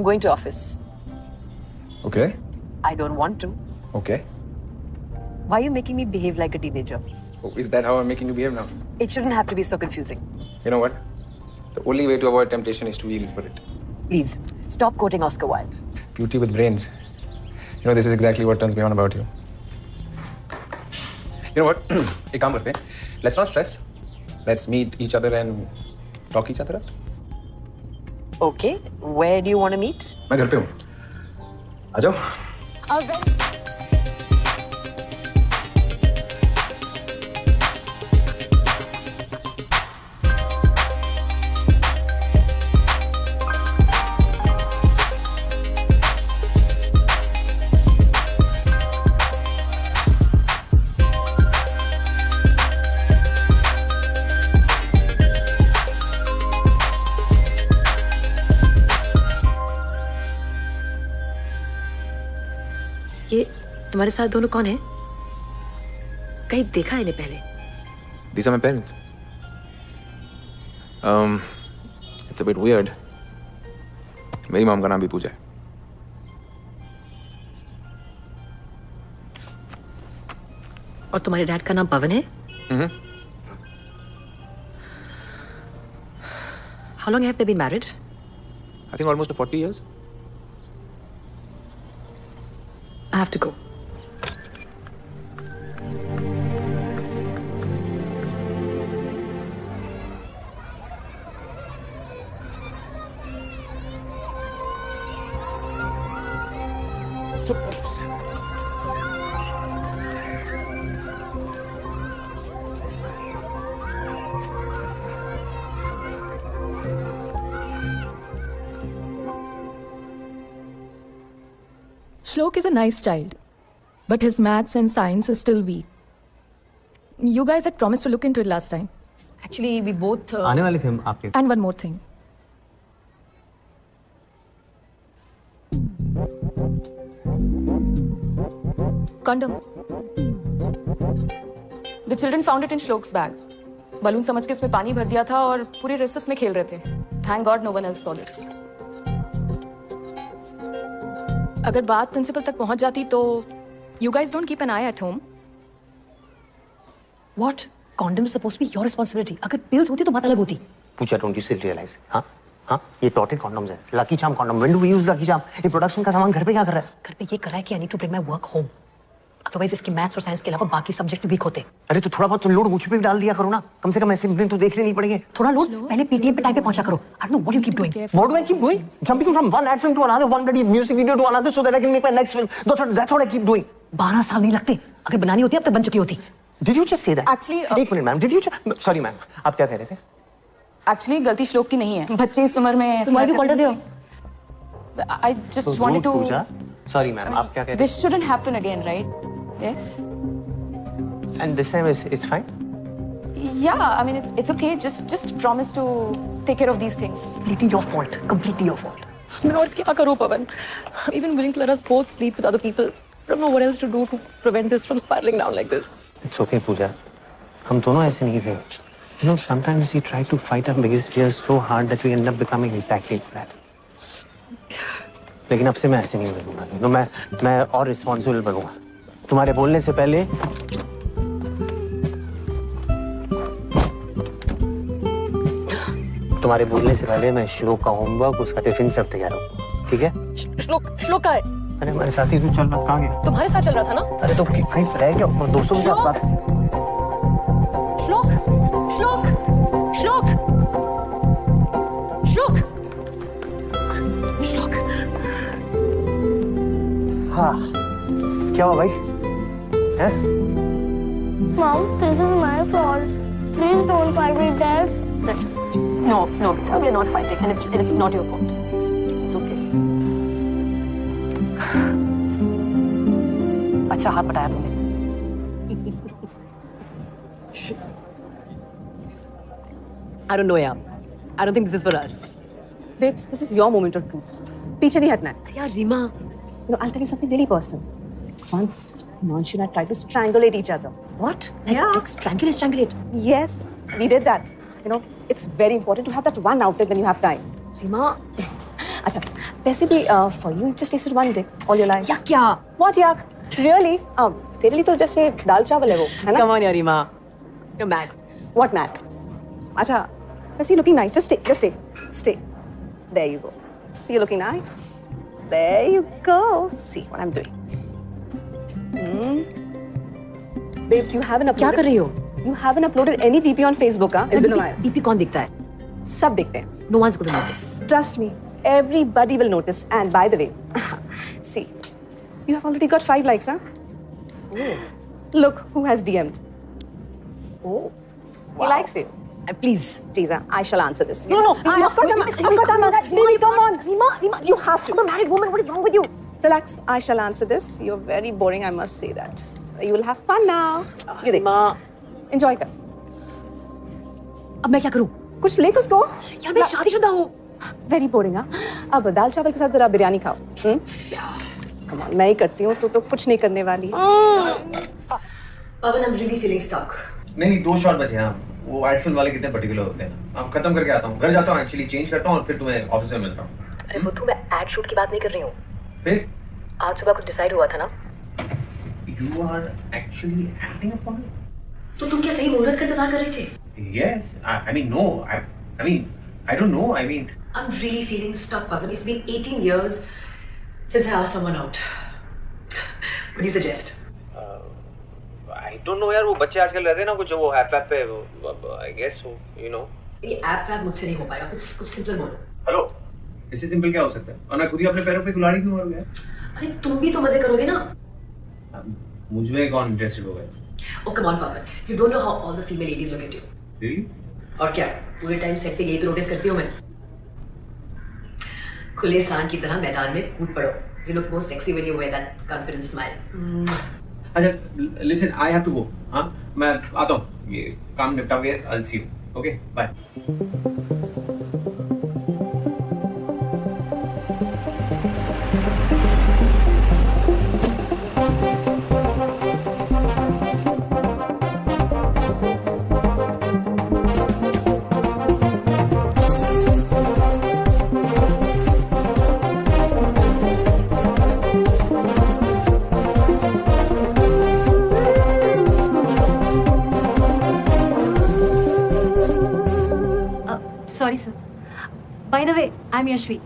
I'm going to office. Okay. I don't want to. Okay. Why are you making me behave like a teenager? Oh, is that how I'm making you behave now? It shouldn't have to be so confusing. You know what? The only way to avoid temptation is to yield for it. Please, stop quoting Oscar Wilde. Beauty with brains. You know, this is exactly what turns me on about you. You know what? एक काम करते हैं. Let's not stress. Let's meet each other and talk each other out. Okay, where do you want to meet? मैं घर पे हूँ. आ जाओ. ये तुम्हारे साथ दोनों कौन है? कहीं देखा है इन्हें पहले? These are my parents. It's a bit weird. मेरी मॉम का नाम भी पूजा है. और तुम्हारे डैड का नाम पवन है? How long have they been married? I think almost 40 years. I have to go. Shlok is a nice child, but his maths and science is still weak. You guys had promised to look into it last time. Actually, we both. आने वाले थे हम आपके. And one more thing. Condom. The children found it in Shlok's bag. Balloon समझ के उसमें पानी भर दिया था और पूरे रिसेस में खेल रहे थे. Thank God no one else saw this. अगर बात प्रिंसिपल तक पहुंच जाती तो you guys don't keep an eye at home. What? Condom is supposed to be your responsibility. अगर pills होती तो बात अलग होती. पूछा don't you still realize? हाँ हाँ ये टॉटेड कॉन्डम्स है. Lucky charm condom. When do we use lucky charm? ये प्रोडक्शन का सामान घर पे क्या कर रहा है? घर पे ये कर रहा है कि I need to bring my work home. Otherwise इसकी मैथ्स और साइंस के अलावा बाकी सब्जेक्ट भी वीक होते. अरे तो थोड़ा बहुत लोड मुझ पे भी डाल दिया करो ना. कम से कम ऐसे दिन तो देखने नहीं पड़ेंगे. थोड़ा लोड पहले पीटीएम पे टाइम पे पहुंचा करो. I don't know what you keep doing. What do I keep doing? Jumping from one ad film to another, one bloody music video to another, so that I can make my next film. That's what I keep doing. 12 साल नहीं लगते. अगर बनानी होती अब तक बन चुकी होती. Did you just say that? Actually, एक minute ma'am. Did you just? Sorry ma'am. आप क्या कह रहे थे? Actually गलती श्लोक की नहीं है. बच्चे इस उम्र में. Why have you called us here? I just wanted to. Pooja. Sorry ma'am. आप क्या कह रहे थे? This shouldn't happen again, right? Yes. And this time it's fine. Yeah, I mean it's okay. Just promise to take care of these things. Completely your fault. Completely your fault. मैं और क्या करूँ पवन? Even willing to let us both sleep with other people. I don't know what else to do to prevent this from spiraling down like this. It's okay पूजा. हम दोनों ऐसे नहीं थे. You know, sometimes we try to fight our biggest fears so hard that we end up becoming exactly that. लेकिन अब से मैं ऐसे नहीं बनूंगा. No, मैं और responsible बनूंगा. तुम्हारे बोलने से पहले मैं श्लोक का होमवर्क, उसका टिफिन सब तैयार रखूंगा. ठीक है? श्लोक का है. अरे हमारे साथ ही तू चल रहा. कहाँ गया? तुम्हारे साथ चल रहा था ना? अरे तो कहीं रह गया और दोस्तों के साथ बात. श्लोक. हाँ क्या हुआ भाई? हैं? Mom, this is my fault. Please don't fight with Dad. No, beta, we're not fighting, and it's not your fault. It's okay. अच्छा हाथ बटाया तुमने. I don't know यार. I don't think this is for us. Babes, this is your moment of truth. पीछे नहीं हटना है. यार Reema, you know, I'll tell you something really personal. Once, Himanshu and I tried to strangulate each other. What? Like strangulate? Yes, we did that. You know, it's very important to have that one outlet when you have time. Rima, अच्छा, वैसे भी for you just tasted one day all your life. या क्या? What yak? Really? तेरे लिए तो जैसे दाल चावल है वो, है ना? Come on, Yarima. You're mad. What mad? अच्छा, वैसे looking nice. Just stay. There you go. See, you're looking nice. There you go. See what I'm doing. Babes, you haven't uploaded. क्या कर रही हो? You haven't uploaded any DP on Facebook, huh? It's been a while. DP कौन देखता है? सब देखते हैं. No one's going to notice. Trust me, everybody will notice. And by the way, see, you have already got 5 likes, huh? Look who has DM'd. Oh. He likes you. Please. Please, I shall answer this. No, of course I'm. Baby, come on. Rima, you have to. I'm a married woman. What is wrong with you? Relax. I shall answer this. You're very boring. I must say that. You will have fun now. You देख. Rima. Enjoy कर. अब मैं क्या करूं? कुछ ले कुछ को. यार मैं शादीशुदा हूं. Very boring, हाँ. अब दाल चावल के साथ जरा बिरयानी खाओ. Come on, मैं ही करती हूँ तो कुछ नहीं करने वाली. Pavan, I'm really feeling stuck. नहीं 2 शॉट बचे हैं. वो एड फिल्म वाले कितने पर्टिकुलर होते हैं. अब खत्म करके आता हूँ. घर जाता हूँ, एक्चुअली चेंज करता हूँ और फिर तुम्हें ऑफिस में मिलता हूँ. अरे बुद्धू, मैं एड शूट की बात नहीं कर रही हूँ. फिर आज सुबह कुछ डिसाइड हुआ था ना? You are actually acting upon it? तो तुम क्या सही मुहूर्त का इंतजार कर रहे थे? Yes. I mean, no. I mean, I don't know. I mean, I'm really feeling stuck, Pavan. It's been 18 years since I asked someone out. What do you suggest? I don't know यार. वो बच्चे आजकल रहते हैं ना कुछ वो app पे. I guess you know. ये ऐप वैप मुझसे नहीं हो पाएगा. कुछ सिंपल बोलो. हेलो. इससे सिंपल क्या हो सकता है? और मैं खुद ही अपने पैरों पे कुल्हाड़ी क्यों मारूंगा? अरे तुम भी तो मजे करोगे ना? मुझमें कौन इंटरेस्टेड होगा? Oh come on, Pavan. You don't know how all the female ladies look at you. Really? और क्या? पूरे टाइम सेट पे यही तो नोटिस करती हूँ मैं. खुले सांड की तरह मैदान में कूद पड़ो. You look more sexy when you wear that confident smile. अच्छा, listen, I have to go. हाँ, मैं आता हूँ. ये काम निपटा के I'll see you. Okay, bye. Sorry, sir. By the way, I'm Yashvi.